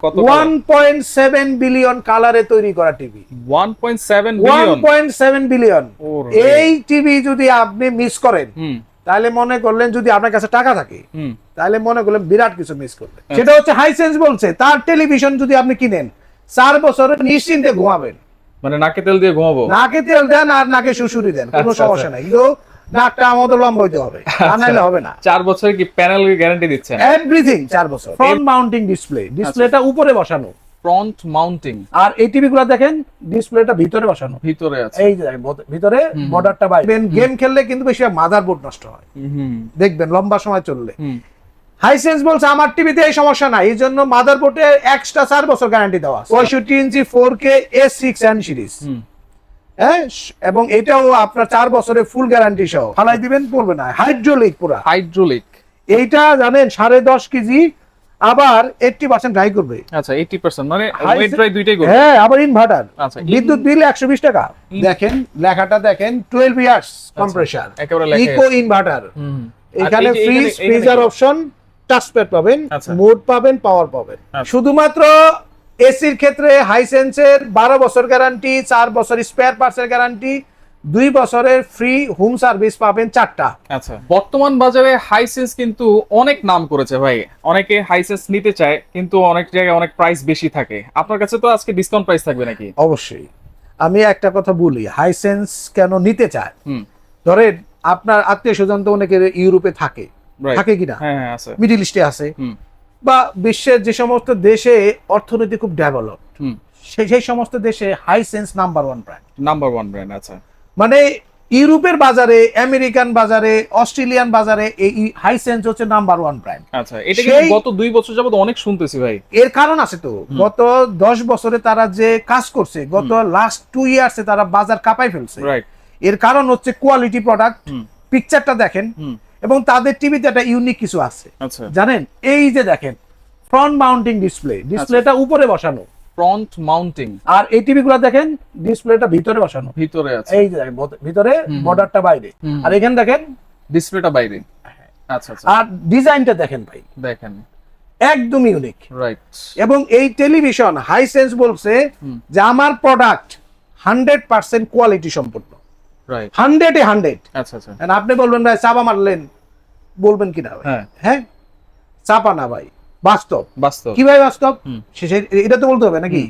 কত 1.7 বিলিয়ন কালারে তৈরি করা টিভি। 1.7 billion 1.7 billion. এই টিভি যদি আপনি মিস করেন তাহলে মনে করলেন, যদি আপনার কাছে টাকা থাকে তাহলে মনে করলেন বিরাট কিছু মিস করলেন। সেটা হচ্ছে হাইসেন্স বলছে তার টেলিভিশন যদি আপনি কিনেন 4 বছরে নিশ্চিন্তে ঘুমাবেন। মানে নাকে তেল দিয়ে ঘুমাবো? নাকে তেল দেন আর নাকে সুসুরি দেন, কোনো সমস্যা নাই, কিন্তু নাকটা আমাদের লম্বা হইতে হবে, তা নাহলে হবে না। 4 বছরের কি প্যানেল গ্যারান্টি দিচ্ছেন? এভরিথিং 4 বছর। ফ্রন্ট মাউন্টিং ডিসপ্লে, ডিসপ্লেটা উপরে বসানো। Front mounting. আর এই টিভি গুলো দেখেন ডিসপ্লেটা ভিতরে বসানো। ভিতরে আছে, এই যে ভিতরে বর্ডারটা বাইরে। গেম খেললে কিন্তু বেশি মাদারবোর্ড নষ্ট হয়, দেখবেন লম্বা সময় চললে। হাইসেন্স বলছে আমার টিভিতে এই সমস্যা নাই, এই জন্য মাদারবোর্ডে এক্সট্রা 4 বছর গ্যারান্টি দেওয়া। 65 ইঞ্চি 4K S6N সিরিজ, হ্যাঁ, এবং এটাও আপনার 4 বছরের ফুল গ্যারান্টি সহ। ফালাই দিবেন, পড়বে না, হাইড্রোলিক পুরো হাইড্রোলিক। এইটা জানেন 10.5 কেজি, আবার 80% ড্রাই করবে। আচ্ছা 80% মানে ওয়েট ড্রাই দুইটাই করবে। হ্যাঁ, আবার ইনভার্টার। আচ্ছা, বিদ্যুৎ বিল 120 টাকা। দেখেন লেখাটা দেখেন, 12 ইয়ার্স কম্প্রেসার, ইকো ইনভার্টার। এখানে ফ্রিজ, ফ্রিজার অপশন, টাচপ্যাড পাবেন, মোড পাবেন, পাওয়ার পাবেন। শুধুমাত্র এসির ক্ষেত্রে হাইসেন্সের 12 বছর গ্যারান্টি, 4 বছর স্পেয়ার পার্টসের গ্যারান্টি, 2 বছরের ফ্রি হোম সার্ভিস পাবেন 4টা। আচ্ছা, বর্তমান বাজারে হাইসেন্স কিন্তু অনেক নাম করেছে ভাই, অনেকে হাইসেন্স নিতে চায় কিন্তু অনেক জায়গায় অনেক প্রাইস বেশি থাকে। আপনার কাছে তো আজকে ডিসকাউন্ট প্রাইস থাকবে নাকি? অবশ্যই। আমি একটা কথা বলি, হাইসেন্স কেন নিতে চায়। ধরেন আপনার আত্মীয় স্বজন তো অনেকে ইউরোপে থাকে, থাকে কিনা, মিডল ইস্টে আছে, বা বিশ্বের যে সমস্ত দেশে অর্থনীতি খুব ডেভেলপ, সেই সমস্ত দেশে Hisense number 1 brand. Number 1 brand. আচ্ছা, মানে ইউরোপের বাজারে, আমেরিকান বাজারে, অস্ট্রেলিয়ান বাজারে এই হাইসেন্স হচ্ছে নাম্বার 1 ব্র্যান্ড। আচ্ছা, এটা কিন্তু গত 2 বছর যাবত অনেক শুনতেছি ভাই। এর কারণ আছে তো, গত 10 বছরে তারা যে কাজ করছে, গত লাস্ট 2 ইয়ার্সে তারা বাজার কাঁপাই ফেলছে। এর কারণ হচ্ছে কোয়ালিটি প্রোডাক্ট, পিকচারটা দেখেন, এবং তাদের টিভিতে একটা ইউনিক কিছু আছে জানেন। এই যে দেখেন ফ্রন্ট মাউন্টিং ডিসপ্লে, ডিসপ্লেটা উপরে বসানো, ফ্রন্ট মাউন্টিং। আর এই টিভি গুলো দেখেন ডিসপ্লেটা ভিতরে বসানো, ভিতরে আছে, এই যে ভিতরে, বর্ডারটা বাইরে, আর এখানে দেখেন ডিসপ্লেটা বাইরে। আচ্ছা আচ্ছা, আর ডিজাইনটা দেখেন ভাই, দেখেন একদম একদম ইউনিক। রাইট। এবং এই টেলিভিশন হাইসেন্স বলছে যে আমার প্রোডাক্ট 100% কোয়ালিটি সম্পন্ন, রাইট, 100 এ 100। আচ্ছা আচ্ছা, আপনি বলবেন ভাই চাপা মারলেন, বলবেন কিনা ভাই? হ্যাঁ, চাপা না ভাই, বাস্তব। বাস্তব কি ভাই বাস্তব? এটা তো বলতে হবে নাকি?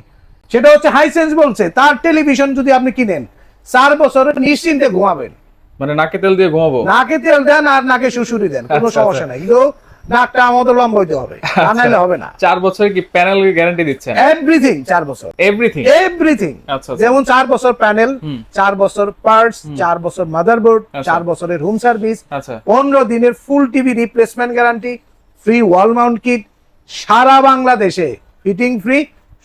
সেটা হচ্ছে হাইসেন্স বলছে তার টেলিভিশন যদি আপনি কিনেন 4 বছরে নিশ্চিন্তে ঘুমাবেন। মানে নাকে তেল দিয়ে ঘুমাবো? নাকে তেল দেন আর নাকে সুসুরি দেন, কোনো সমস্যা নাই, কিন্তু নাকটা আমাদের লম্বা হইতে হবে, তা নাহলে হবে না। 4 বছরের কি প্যানেল গ্যারান্টি দিচ্ছেন? এভরিথিং 4 বছর, এভরিথিং এভরিথিং। আচ্ছা, যেমন 4 বছর প্যানেল, 4 বছর পার্টস, 4 বছর মাদারবোর্ড, 4 বছরের হোম সার্ভিস, 15 দিনের full TV replacement guarantee, free wall mount kit, সারা বাংলাদেশে ফিটিং ফ্রি,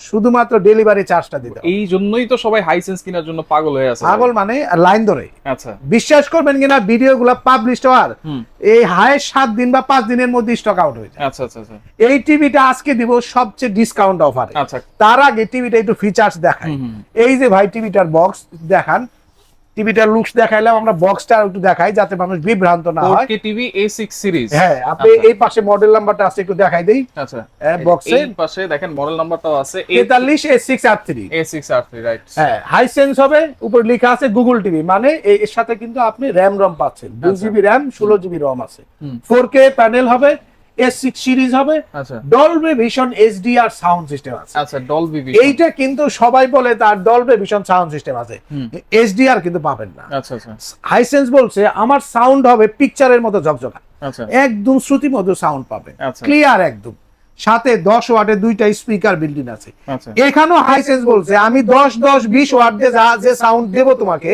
শুধুমাত্র ডেলিভারি চার্জটা দিতে হবে। এই জন্যই তো সবাই হাইসেন্স কেনার জন্য পাগল হয়ে আছে। পাগল মানে লাইন ধরে। আচ্ছা, বিশ্বাস করবেন কিনা, ভিডিওগুলো পাবলিশ হওয়ার এই হাই 7 দিন বা 5 দিনের মধ্যে স্টক আউট হয়ে যায়। আচ্ছা আচ্ছা আচ্ছা, এই টিভিটা আজকে দিব সবচেয়ে ডিসকাউন্ট অফারে। আচ্ছা, তার আগে টিভিটা একটু ফিচার্স দেখাই। এই যে ভাই টিভিটার বক্স দেখান, টিভিটার লুকস দেখাইলাম, আমরা বক্সটা একটু দেখাই যাতে মানুষ বিভ্রান্ত না হয়। 4K TV A6 series. হ্যাঁ, আপনি এই পাশে মডেল নাম্বারটা আছে একটু দেখাই দেই। আচ্ছা, বক্সে এই পাশে দেখেন মডেল নাম্বারটাও আছে, 43 A6R3। A6R3, right. হ্যাঁ, হাইসেন্স হবে, উপর লেখা আছে গুগল টিভি, মানে এর সাথে কিন্তু আপনি র‍্যাম রম পাচ্ছেন, 2GB র‍্যাম, 16GB রম আছে। 4K প্যানেল হবে, S6 সিরিজ হবে, Dolby vision HDR sound system আছে। আচ্ছা, ডলবি ভিশন, এইটা কিন্তু সবাই বলে তার ডলবি ভিশন সাউন্ড সিস্টেম আছে, HDR কিন্তু পাবেন না। আচ্ছা আচ্ছা, হাইসেন্স বলছে আমার সাউন্ড হবে পিকচারের মতো ঝকঝকা, আচ্ছা, একদম শ্রুতিমধুর সাউন্ড পাবেন, ক্লিয়ার একদম। সাথে 10 ওয়াটের 2টা স্পিকার বিল্ডিং আছে। এখানেও হাইসেন্স বলছে আমি 10-10-20 ওয়াট দিয়ে যে সাউন্ড দেব তোমাকে,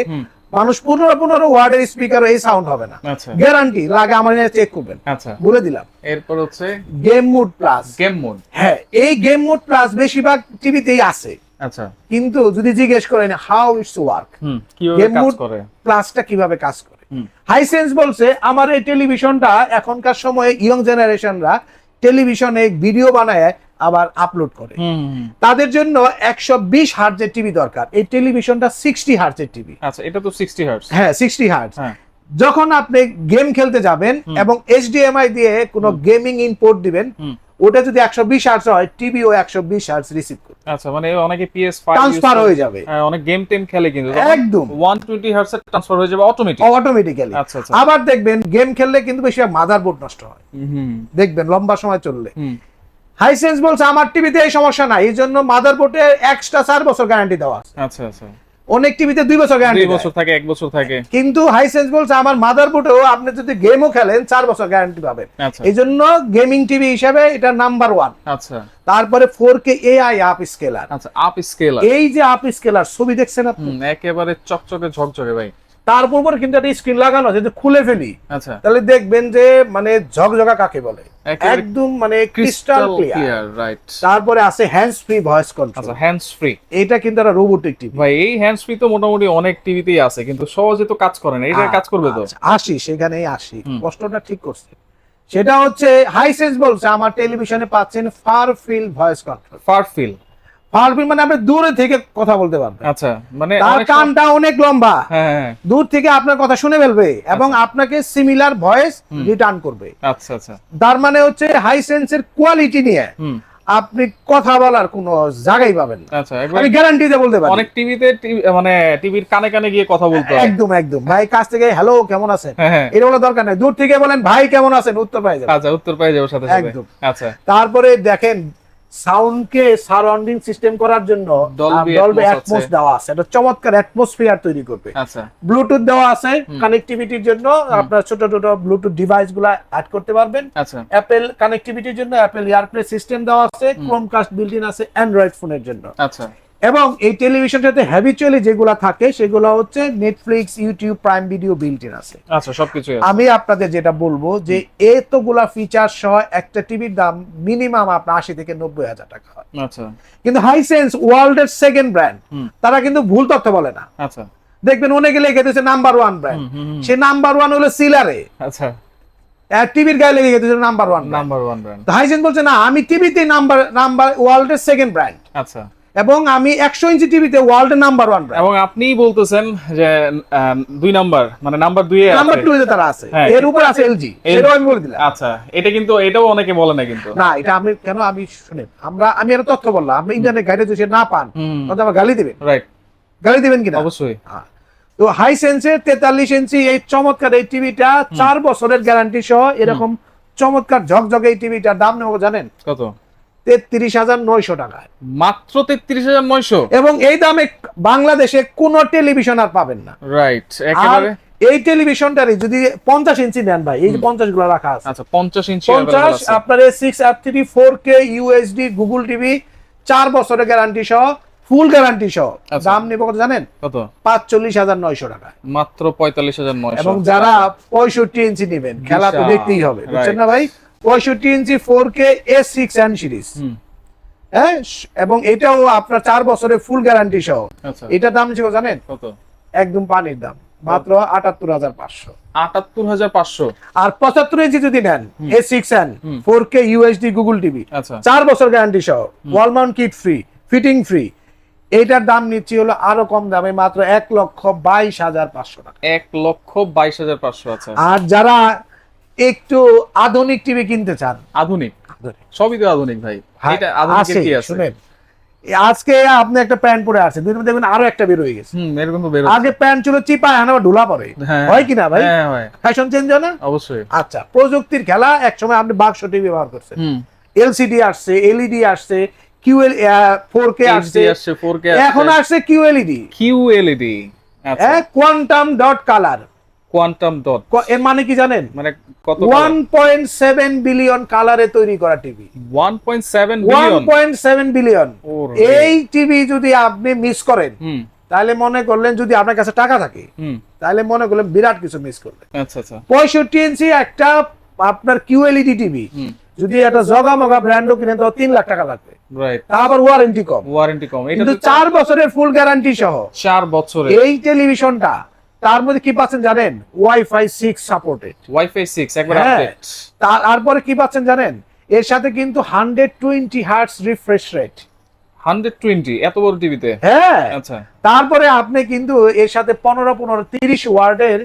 মানুষ 15 ওয়াটের স্পিকার এই সাউন্ড হবে না, গ্যারান্টি। লাগে আমার চেক করবেন, বলে দিলাম। এরপর হচ্ছে game mode plus. Game mode, হ্যাঁ, এই গেম মোড প্লাস বেশিরভাগ টিভিতেই আছে। আচ্ছা, কিন্তু যদি জিজ্ঞেস করেন হাউ ইটস ওয়ার্ক, কিভাবে কাজ করে, প্লাসটা কিভাবে কাজ করে, হাইসেন্স বলছে আমার এই টেলিভিশনটা এখনকার সময়ে ইয়ং জেনারেশনরা টেলিভিশনে ভিডিও বানায় আবার আপলোড করে, তাদের জন্য 120 হার্টজের টিভি দরকার। এই টেলিভিশনটা 60 হার্টজের টিভি। আচ্ছা, এটা তো 60 হার্টজ। হ্যাঁ, 60 হার্টজ। যখন আপনি গেম খেলতে যাবেন এবং HDMI দিয়ে কোনো গেমিং ইনপুট দিবেন, ওটা যদি 120 হার্টজ হয় টিভিও 120 হার্টজ রিসিভ করবে। আচ্ছা, মানে অনেকে PS5 ট্রান্সফার হয়ে যাবে, অনেক গেম টেম খেলে কিন্তু একদম 120 হার্টজ এর ট্রান্সফার হয়ে যাবে অটোমেটিক্যালি। আচ্ছা আচ্ছা। আবার দেখবেন গেম খেললে কিন্তু বেশিরভাগ মাদারবোর্ড নষ্ট হয়, দেখবেন লম্বা সময় চললে। হাইসেন্স বলছে আমার টিভিতে এই সমস্যা নাই, এই জন্য মাদারবোর্ডে এক্সট্রা 4 বছর গ্যারান্টি দেওয়া আছে। আচ্ছা আচ্ছা। অনেক টিভিতে 2 বছর গ্যারান্টি, 2 বছর থাকে, 1 বছর থাকে, কিন্তু হাইসেন্স বলছে আমার মাদারবোর্ডেও আপনি যদি গেমও খেলেন 4 বছর গ্যারান্টি পাবেন। আচ্ছা। এই জন্য গেমিং টিভি হিসেবে এটা নাম্বার 1। আচ্ছা। তারপরে 4K AI আপ স্কেলার। আচ্ছা, আপ স্কেলার, এই যে আপ স্কেলার ছবি দেখছেন আপনি, একেবারে চকচকে ঝকঝকে ভাই। তার উপর কিন্তু একটা স্ক্রিন লাগানো, যদি খুলে ফেলি আচ্ছা তাহলে দেখবেন যে মানে ঝকঝকা কাকে বলে, একদম মানে ক্রিস্টাল ক্লিয়ার, রাইট। তারপরে আছে হ্যান্ডস ফ্রি ভয়েস কন্ট্রোল। আচ্ছা, হ্যান্ডস ফ্রি, এটা কিন্তু একটা রোবোটিক টিভি ভাই। এই হ্যান্ডস ফ্রি তো মোটামুটি অনেক টিভিতেই আছে, কিন্তু সহজে তো কাজ করে না। এটা কাজ করবে তো? আসি সেখানেই আসি, কষ্টটা ঠিক করছে। সেটা হচ্ছে হাইসেন্স বলছে আমার টেলিভিশনে পাচ্ছেন far field voice control. Far field, far field মানে আপনি দূরে থেকে কথা বলতে পারবেন। আচ্ছা, মানে তার কানটা অনেক লম্বা, হ্যাঁ, দূর থেকে আপনার কথা শুনে ফেলবে এবং আপনাকে সিমিলার ভয়েস রিটার্ন করবে। আচ্ছা আচ্ছা। তার মানে হচ্ছে হাইসেন্সের কোয়ালিটি নিয়ে আপনি কথা বলার কোনো জায়গাই পাবেন না। আচ্ছা, আমি গ্যারান্টি দিয়ে বলতে পারি। অনেক টিভিতে মানে টিভির কানে কানে গিয়ে কথা বলতে হয়। একদম একদম, ভাই কাছ থেকে হ্যালো কেমন আছেন হ্যাঁ, এটা বলার দরকার নাই, দূর থেকে বলেন ভাই কেমন আছেন, উত্তর পাই যাবেন। আচ্ছা, উত্তর পাই যাবে সাথে সাথে, একদম। আচ্ছা। তারপরে দেখেন সাউন্ডকে সারাউন্ডিং সিস্টেম করার জন্য ডলবি অ্যাটমস দেওয়া আছে, এটা চমৎকার অ্যাটমসফিয়ার তৈরি করবে। আচ্ছা, ব্লুটুথ দেওয়া আছে কানেক্টিভিটির জন্য, আপনার ছোট ছোট ব্লুটুথ ডিভাইসগুলো অ্যাড করতে পারবেন। আচ্ছা, অ্যাপল কানেক্টিভিটির জন্য অ্যাপল এয়ারপ্লে সিস্টেম দেওয়া আছে, ক্রোমকাস্ট বিল্ট ইন আছে অ্যান্ড্রয়েড ফোনের জন্য। আচ্ছা। এবং এই টেলিভিশনটাতে হ্যাবিচুয়ালি যেগুলো থাকে সেগুলো হচ্ছে Netflix, YouTube, prime video built in আছে। আচ্ছা, সবকিছু আছে। আমি আপনাদের যেটা বলবো যে এতগুলা ফিচার সহ একটা টিভির দাম মিনিমাম আপনার 80 থেকে 90 হাজার টাকা হয়। আচ্ছা, কিন্তু হাইসেন্স ওয়ার্ল্ডের সেকেন্ড ব্র্যান্ড, তারা কিন্তু ভুল তথ্য বলে না। আচ্ছা, দেখবেন অনেকে লিখে দিয়েছে নাম্বার 1 ব্র্যান্ড, সে নাম্বার 1 হলো সিলারে, আচ্ছা, টিভির গায়ে লিখে দিয়েছে নাম্বার 1 ব্র্যান্ড। হাইসেন্স বলছে না, আমি টিভিতে নাম্বার ওয়ার্ল্ডের সেকেন্ড ব্র্যান্ড, আচ্ছা, এবং আমি 100 ইঞ্চি টিভিতে ওয়ার্ল্ডের নাম্বার 1 ব্র্যান্ড। এবং আপনিই বলতেছেন যে 2 নাম্বার, মানে নাম্বার 2 এ নাম্বার 2 এ তারা আছে, এর উপর আছে এলজি, এটাও আমি বলে দিলাম। আচ্ছা, এটা কিন্তু এটাও অনেকে বলে না কিন্তু। না, এটা আমি কেন, আমি শুনেন, আমি একটা তথ্য বললাম, আপনি ইন্টারনেট গাইডে যদি না পান তাহলে আমার গালি দিবেন, রাইট? গালি দিবেন কিনা? অবশ্যই। তো হাইসেন্সের 43 ইঞ্চি এই চমৎকার এই টিভিটা 4 বছরের গ্যারান্টি সহ এরকম চমৎকার ঝকঝকে এই টিভিটার দাম নেব জানেন কত? 33,900 টাকা, মাত্র 33,900। এবং এই দামে বাংলাদেশে কোন টেলিভিশন আর পাবেন না, রাইট? একেবারে। এই টেলিভিশনটারই যদি 50 ইঞ্চি নেন ভাই, এই যে 50 গুলো রাখা আছে, আচ্ছা, 50 ইঞ্চি 50 আপনার 6R3 4K UHD Google TV 4 বছরের গ্যারান্টি সহ, ফুল গ্যারান্টি সহ। দাম নেব কত জানেন? কত? 45,900 টাকা, মাত্র 45,900। এবং যারা 65 ইঞ্চি নেবেন, খেলা তো দেখতেই হবে, বুঝছেন না ভাই? 65 ইঞ্চি 4K A6N সিরিজ, হ্যাঁ, এবং এটাও আপনার 4 বছরের ফুল গ্যারান্টি সহ। এটা দাম ছিল জানেন কত? একদম পানির দাম, মাত্র 78,500। 78,500। আর 75 ইঞ্চি যদি নেন A6N 4K UHD Google TV, আচ্ছা, 4 বছর গ্যারান্টি সহ, ওয়াল mount kit free, fitting free, এইটার দাম নিচ্ছি হলো আরো কম দামে, মাত্র 1,22,500 টাকা। 1,22,500। আচ্ছা। আর যারা একটু আধুনিক টিভি কিনতে চান, আধুনিক, সবই তো আধুনিক ভাই, এটা আধুনিকের কি আছে? শুনেন, আজকে আপনি একটা প্যান্ট পরে আছে, দুই দিন দেখবেন আরো একটা বের হয়ে গেছে। এরকম তো বের হচ্ছে। আগে প্যান্ট ছিল চিপা, এখন আবার ঢোলা পড়ে, হয় কিনা ভাই? হ্যাঁ, হয়। ফ্যাশন চেঞ্জ হয় না? অবশ্যই। আচ্ছা, প্রযুক্তির খেলা। এক সময় আপনি বাক্স টিভি ব্যবহার করছেন, এলসিডি আসছে, এলইডি আসছে, QL 4K আসছে, 4K এখন আসছে QLED। আচ্ছা, quantum dot colour. Quantum dot এর মানে কি জানেন? মানে কত? 1.7 বিলিয়ন কালারে তৈরি করা টিভি। 1.7 বিলিয়ন। এই টিভি যদি আপনি মিস করেন, তাহলে মনে করলেন, যদি আপনার কাছে টাকা থাকে তাহলে মনে করলেন বিরাট কিছু মিস করলেন। আচ্ছা আচ্ছা। 65 ইঞ্চি একটা আপনার QLED টিভি যদি একটা জগামগা ব্র্যান্ডও কিনেন তো 3 লাখ টাকা লাগবে, রাইট? তারপর ওয়ারেন্টি কম। এটা তো 4 বছরের ফুল গ্যারান্টি সহ 4 বছরের এই টেলিভিশনটা, তার মধ্যে কি পাচ্ছেন জানেন? ওয়াইফাই 6 সাপোর্টেড, ওয়াইফাই 6 একবার আপডেট। তারপরে কি পাচ্ছেন জানেন? এর সাথে কিন্তু 120 হার্টজ রিফ্রেশ রেট। 120 এত বড় টিভিতে? হ্যাঁ। আচ্ছা। তারপরে আপনি কিন্তু এর সাথে 15 30 ওয়াটের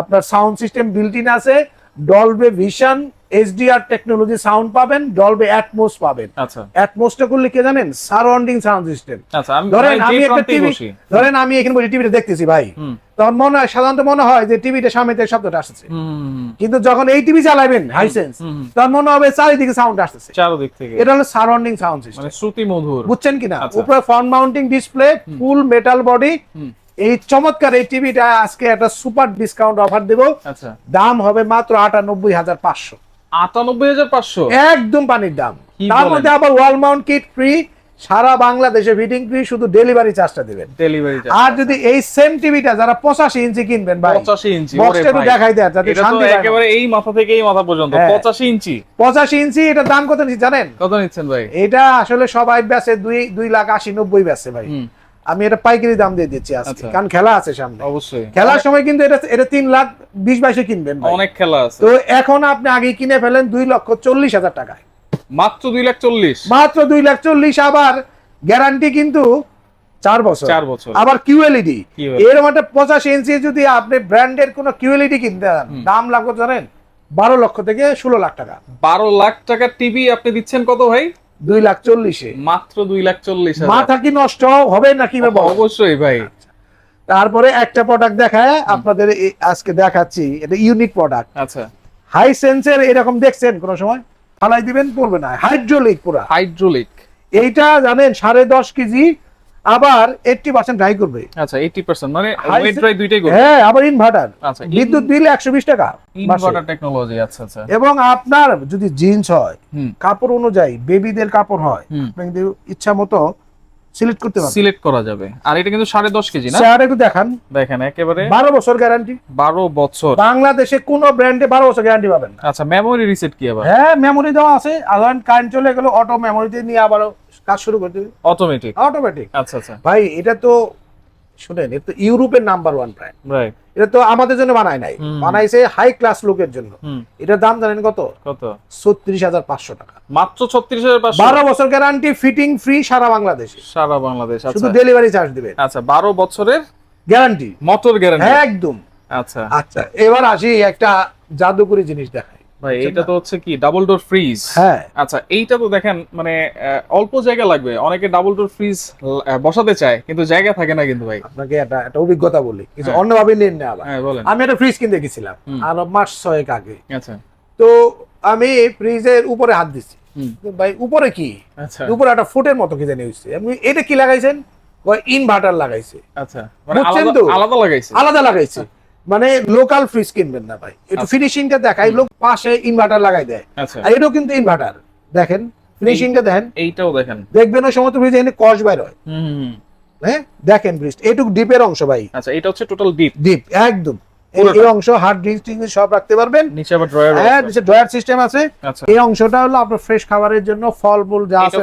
আপনার সাউন্ড সিস্টেম বিল্ট ইন আছে, ডলবে ভিশন HDR টেকনোলজি সাউন্ড পাবেন, ডলবি অ্যাটমস পাবেন। আচ্ছা অ্যাটমসটা করলে কি জানেন, সারাউন্ডিং সাউন্ড সিস্টেম। আচ্ছা ধরেন আমি একটা টিভি, ধরেন আমি এখানে বসে টিভিটা দেখতেছি ভাই, তখন মনে হয়, সাধারণত মনে হয় যে টিভিটা সামনে থেকে শব্দটা আসছে, কিন্তু যখন এই টিভি চালাবেন হাইসেন্স, তখন মনে হবে চারিদিকে সাউন্ড আসতেছে, চারদিক থেকে। এটা হলো সারাউন্ডিং সাউন্ড সিস্টেম, মানে শ্রুতি মধুর, বুঝছেন কিনা? উপরে ফ্রন্ট মাউন্টিং ডিসপ্লে, ফুল মেটাল বডি। এই চমৎকার এই টিভিটা আজকে একটা সুপার ডিসকাউন্ট অফার দেব। আচ্ছা দাম হবে মাত্র ৯৮,৫০০। ৯৮,৫০০ একদম পানির দাম। তার মধ্যে আবার ওয়াল মাউন্ট কিট ফ্রি, সারা বাংলাদেশে ফিটিং ফ্রি, শুধু ডেলিভারি চার্জটা দিবেন। Delivery charge. আর যদি এই সেম টিভিটা যারা ৮৫ ইঞ্চি কিনবেন ভাই, ৮৫ ইঞ্চি, বক্সটা একটু দেখাই দেন যাতে শান্তি পায়। একেবারে এই মাথা থেকে এই মাথা পর্যন্ত ৮৫ ইঞ্চি। ৮৫ ইঞ্চি, এটা দাম কত নিচ্ছি জানেন? কত নিচ্ছেন ভাই? এটা আসলে সবাই বেচে ২,৮০,৯০ বেচে ভাই, আমি এটা পাইকারি দাম দিয়ে দিচ্ছি আজকে, কারণ খেলা আছে সামনে। অবশ্যই খেলার সময় কিন্তু এটা ৩,২০,২২ কিনবেন ভাই। অনেক খেলা আছে। তো এখন আপনি আগে কিনে ফেলেন ২,৪০,০০০ টাকায়, মাত্র ২,৪০,০০০, মাত্র ২,৪০,০০০। আবার গ্যারান্টি কিন্তু ৪ বছর। ৪ বছর। আবার কিউএলইডি, এরকম একটা ৮৫ ইঞ্চি যদি আপনি ব্র্যান্ডের কোন কিউএলইডি কিনতে চান, দাম লাগবে জানেন ১২ লক্ষ থেকে ১৬ লাখ টাকা। ১২ লাখ টাকার টিভি আপনি দিচ্ছেন কত ভাই? ২,৪০,০০০। মাত্র ২,৪০,০০০। মাথা কি নষ্ট হবে নাকি? অবশ্যই ভাই। তারপরে একটা প্রোডাক্ট দেখায় আপনাদের আজকে দেখাচ্ছি, এটা ইউনিক প্রোডাক্ট। আচ্ছা, হাইসেন্সের এরকম দেখছেন কোন সময়? ফালাই দিবেন, পড়বে না, হাইড্রোলিক, পুরা হাইড্রোলিক। এইটা জানেন ১০.৫ কেজি, আবার 80% ড্রাই করবে। আচ্ছা 80% মানে ওয়েট ড্রাই দুইটাই করবে। হ্যাঁ, আবার ইনভার্টার। আচ্ছা, বিদ্যুৎ বিল ১২০ টাকা ইনভার্টার টেকনোলজি। আচ্ছা আচ্ছা। এবং আপনার যদি জিন্স হয়, কাপড় অনুযায়ী বেবিদের কাপড় হয়, আপনি কিন্তু ইচ্ছা মতো সিলেক্ট করতে পারবেন, সিলেক্ট করা যাবে। আর এটা কিন্তু ১০.৫ কেজি না? স্যার একটু দেখান, দেখেন একেবারে 12 বছর গ্যারান্টি। 12 বছর। বাংলাদেশে কোন ব্র্যান্ডে 12 বছর গ্যারান্টি পাবেন না। আচ্ছা, মেমোরি রিসেট কি আবার? হ্যাঁ, মেমোরি দেওয়া আছে, আবার কারেন্ট চলে গেল অটো মেমোরিতে নিয়ে আবার কাজ শুরু করে দিবে, অটোমেটিক। অটোমেটিক। আচ্ছা আচ্ছা ভাই এটা তো শুনেন, এটা তো ইউরোপের নাম্বার 1 ব্র্যান্ড। রাইট। এটা তো আমাদের জন্য বানায় নাই, বানাইছে হাই ক্লাস লোকের জন্য। এটার দাম জানেন কত? কত? ৩৬,৫০০ টাকা। মাত্র ৩৬,৫০০। 12 বছর গ্যারান্টি, ফিটিং ফ্রি সারা বাংলাদেশে। সারা বাংলাদেশ। শুধু আচ্ছা, ডেলিভারি চার্জ দিবেন। আচ্ছা 12 বছরের গ্যারান্টি, মোটর গ্যারান্টি। একদম। আচ্ছা আচ্ছা, এবার আসি একটা জাদুকরি জিনিস দেখাই ভাই। এটা তো হচ্ছে কি ডাবল ডোর ফ্রিজ। হ্যাঁ। আচ্ছা, এইটা তো দেখেন মানে অল্প জায়গা লাগবে, অনেকে ডাবল ডোর ফ্রিজ বসাতে চায় কিন্তু জায়গা থাকে না কিন্তু ভাই। আপনাকে একটা অভিজ্ঞতা বলি, কিছু অন্যভাবে নেন না আবার। হ্যাঁ বলেন। আমি একটা ফ্রিজ কিনতে গেছিলাম আর মাস ৬ আগে। আচ্ছা, তো আমি ফ্রিজের উপরে হাত দিচ্ছি, ভাই উপরে কি, আচ্ছা উপরে একটা ফুটের মতো কি জানি হইছে। আমি এটা কি লাগাইছেন? ইনভার্টার লাগাইছে। আচ্ছা, মানে বুঝছেন আলাদা তো? আলাদা লাগাইছে। আলাদা লাগাইছে, মানে লোকাল ফ্রিজ কিনবেন না ভাই, একটু ফিনিশিংটা দেখাই। লোক পাশে ইনভার্টার লাগাই দেয়, আচ্ছা, আর এটাও কিন্তু ইনভার্টার। দেখেন ফিনিশিংটা দেখেন, এইটাও দেখেন, দেখবেন ওই সমস্ত ফ্রিজ এখানে কস বাইর হয়। হ্যাঁ, দেখেন ফ্রিজ এইটুকু ডিপের অংশ ভাই। আচ্ছা, এটা হচ্ছে টোটাল ডিপ। ডিপ একদম। এই অংশ হার্ড ড্রিঙ্কস সব রাখতে পারবেন। নিচে আবার ড্রয়ার আছে। হ্যাঁ, নিচে ড্রয়ার সিস্টেম আছে। আচ্ছা, এই অংশটা হলো আপনার ফ্রেশ খাবারের জন্য, ফল মূল যা আছে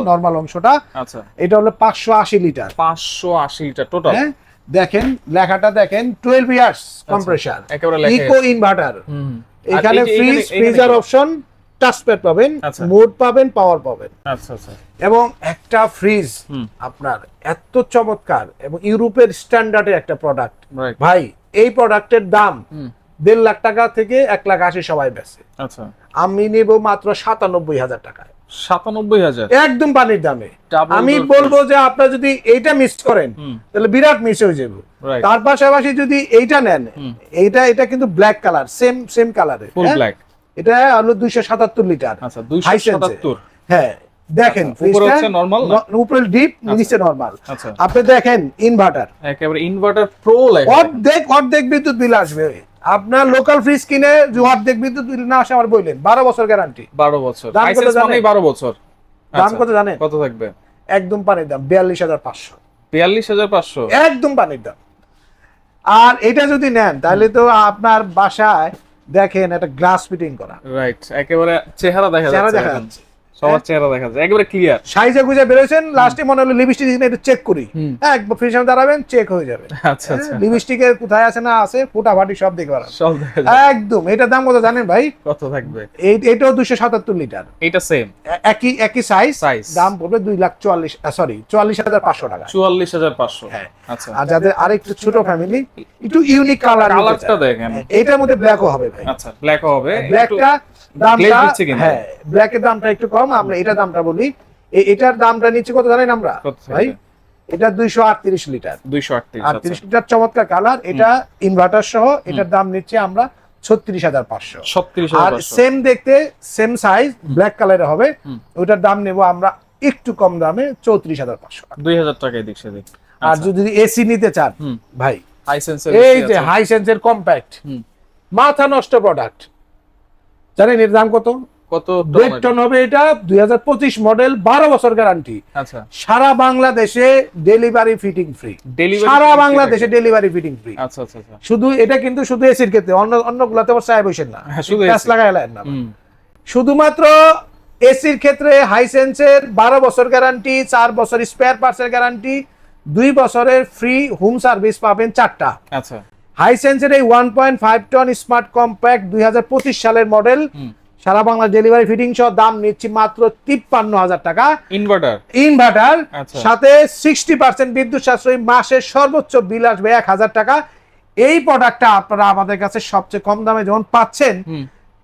নরমাল অংশটা। আচ্ছা, এটা হলো ৫৮০ লিটার। ৫৮০ litre total. হ্যাঁ, দেখেন লেখাটা দেখেন, 12 ইয়ার্স কম্প্রেসার, একেবারে লেখা ইকো ইনভার্টার। এখানে fridge, freezer option, touch pad পাবেন, মোড পাবেন, পাওয়ার পাবেন। আচ্ছা আচ্ছা। এবং একটা ফ্রিজ আপনার এত চমৎকার এবং ইউরোপের স্ট্যান্ডার্ডের একটা প্রোডাক্ট ভাই। এই প্রোডাক্টের দাম ১.৫ লাখ টাকা থেকে ১,৮০,০০০ সবাই বেচে। আচ্ছা, আমি নেব মাত্র ৯৭,০০০ টাকায়। ৯৭,০০০ একদম পানির দামে। আমি বলবো যে আপনারা যদি এইটা মিস করেন তাহলে বিরাট মিস হয়ে যাবে। তার পাশাপাশি যদি এইটা নেন, এটা কিন্তু ব্ল্যাক কালার, সেম কালারে, ফুল ব্ল্যাক। এটা হলো ২৭৭ লিটার। আচ্ছা, ২৭৭। হ্যাঁ, দেখেন উপরে হচ্ছে নরমাল, উপরে ডিপ, নিচে নরমাল। আচ্ছা, আপনি দেখেন ইনভার্টার, একেবারে ইনভার্টার প্রো লেখা। অর্ধেক বিদ্যুৎ বিল আসবে। আপনার লোকাল ফ্রিজ কিনে যে অর্ধেক বিদ্যুৎ বিল না আসে আমার বললেন, 12 বছর গ্যারান্টি। 12 বছর। দাম কত জানেন? 12 বছর। দাম কত জানেন? কত থাকবে? একদম পানির দাম ৪২,৫০০। ৪২,৫০০ একদম পানির দাম। আর এটা যদি নেন তাহলে তো আপনার বাসায় দেখেন একটা গ্লাস ফিটিং করা। রাইট, একেবারে চেহারা দেখা যাচ্ছে। সবার চেহারা দেখা যাচ্ছে, একেবারে ক্লিয়ার। সাইজে গুজে বেরোছেন, লাস্টে মনে হলো লিপস্টিক একটু চেক করি। হ্যাঁ, একবার ফ্রিজের সামনে দাঁড়াবেন, চেক হয়ে যাবে। আচ্ছা আচ্ছা। লিপস্টিকের কোথায় আছে না আছে, ফুটাফাটি সব দেখতে পারবেন, সব দেখা যাবে একদম। এটার দাম কত জানেন ভাই? কত থাকবে? এটাও ২৭৭ লিটার। এটা সেম, একই সাইজ। দাম পড়বে ৪৪,৫০০ টাকা। ৪৪,৫০০। হ্যাঁ, আচ্ছা। আর যাদের আরেকটু ছোট ফ্যামিলি, একটু ইউনিক কালারটা দেখেন, এটার মধ্যে ব্ল্যাকও হবে ভাই। আচ্ছা, ব্ল্যাকও হবে। ব্ল্যাকটা দামটা হ্যাঁ ব্ল্যাকের দামটা একটু কম, আমরা এটার দামটা বলি। এটার দামটা নিচে কত জানেন আমরা ভাই? এটা 238 লিটার, 238 লিটার, চমৎকার কালার। এটা ইনভার্টার সহ, এটার দাম নিচ্ছে আমরা 36,500। আর সেম দেখতে সেম সাইজ ব্ল্যাক কালারে হবে, ওটার দাম নেব আমরা একটু কম দামে 34,500 টাকা, 2000 টাকা এদিক সেদিক। আর যদি এসি নিতে চান ভাই, হাইসেন্সের এই যে হাইসেন্সের কম্প্যাক্ট, মাথা নষ্ট প্রোডাক্ট, জানেন এর দাম কত? কত? 1.5 টন হবে এটা, 2025 মডেল, 12 বছর গ্যারান্টি। আচ্ছা, সারা বাংলাদেশে ডেলিভারি ফিটিং ফ্রি, সারা বাংলাদেশে ডেলিভারি ফিটিং ফ্রি। আচ্ছা আচ্ছা আচ্ছা। শুধু এটা কিন্তু শুধু এসির ক্ষেত্রে, অন্যগুলোতে আবার চাই বসেন না, শুধু গ্যাস লাগাইলেন না। শুধুমাত্র এসির ক্ষেত্রে হাইসেন্সের 12 বছর গ্যারান্টি, 4 বছর স্পেয়ার পার্টসের গ্যারান্টি, 2 বছরের ফ্রি হোম সার্ভিস পাবেন 4টা। আচ্ছা, হাইসেন্সের এই 1.5 টন স্মার্ট কম্প্যাক্ট 2025 সালের মডেল, সারা বাংলা ডেলিভারি ফিটিং সহ দাম নিচ্ছি মাত্র 53,000 টাকা। ইনভার্টার সাথে 60% বিদ্যুৎ সাশ্রয়ী, মাসের সর্বোচ্চ বিল আসবে 1,000 টাকা। এই প্রোডাক্টটা আপনারা আমাদের কাছে সবচেয়ে কম দামে যেমন পাচ্ছেন,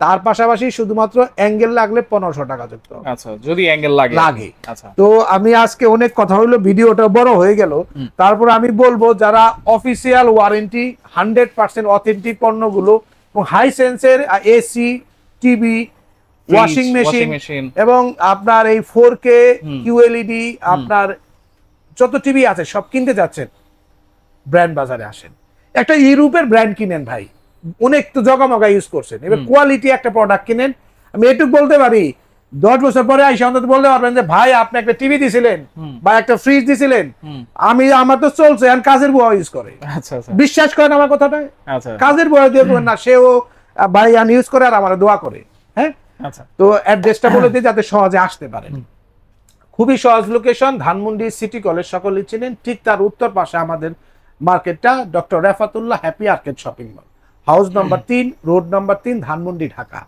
তার পাশাপাশি শুধুমাত্র অ্যাঙ্গেল লাগলে 1500 টাকা যুক্ত। আচ্ছা, যদি অ্যাঙ্গেল লাগে। আচ্ছা, তো আমি আজকে অনেক কথা হইলো, ভিডিওটা বড় হয়ে গেল। তারপর আমি বলবো যারা অফিসিয়াল ওয়ারেন্টি 100% অথেন্টিক পণ্যগুলো এবং হাইসেন্সের এসি, টিভি, ওয়াশিং মেশিন এবং আপনার এই 4K QLED, আপনার যত টিভি আছে সব কিনতে যাচ্ছেন, ব্র্যান্ড বাজারে আসেন। একটা ইউরোপের ব্র্যান্ড কিনেন ভাই, অনেক তো জগামগা ইউজ করছেন, এবার কোয়ালিটি একটা প্রোডাক্ট কিনেন। আমি এটুকু বলতে পারি, 10 বছর পরে আইসা অন্তত বলতে পারবেন যে ভাই আপনি একটা টিভি দিছিলেন বা একটা ফ্রিজ দিছিলেন, আমার তো চলছে, আর কাজের বুয়া ইউজ করে। বিশ্বাস করেন আমার কথাটা? কাজের বুয়া দিয়ে না, সেও ভাই ইউজ করে আর আমার দোয়া করে। হ্যাঁ, তো অ্যাড্রেসটা বলে দিই যাতে সহজে আসতে পারেন। খুবই সহজ লোকেশন, ধানমন্ডি সিটি কলেজ সকলেই চিনেন, ঠিক তার উত্তর পাশে আমাদের মার্কেটটা, doctor Refatullah happy arcade shopping mall, house number 3, road number 3, Dhanmondi, Dhaka.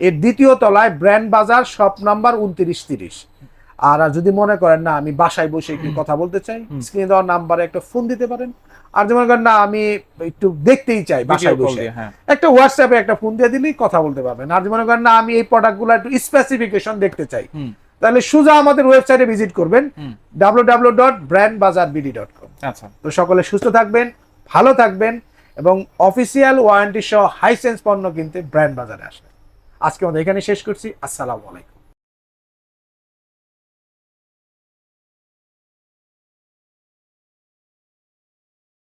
এর দ্বিতীয় তলায় ব্র্যান্ড বাজার, শপ নাম্বার 2930। আর যদি মনে করেন না আমি বাসায় বসে একটু কথা বলতে চাই, স্ক্রিনে দেওয়া নাম্বারে একটা ফোন দিতে পারেন। আর যদি মনে করেন না আমি একটু দেখতেই চাই বাসায় বসে, একটা হোয়াটসঅ্যাপে একটা ফোন দিয়ে দিলেই কথা বলতে পারবেন। আর যদি মনে করেন না আমি এই প্রোডাক্টগুলো একটু স্পেসিফিকেশন দেখতে চাই, তাহলে সোজা আমাদের ওয়েবসাইটে ভিজিট করবেন, www.brandbazaarbd.com। আচ্ছা, তো সকলে সুস্থ থাকবেন, ভালো থাকবেন এবং অফিসিয়াল ওয়ারেন্টি সহ হাইসেন্স পণ্য কিনতে ব্র্যান্ড বাজারে আসবেন। আজকে আমাদের এখানে শেষ করছি। আসসালামু আলাইকুম।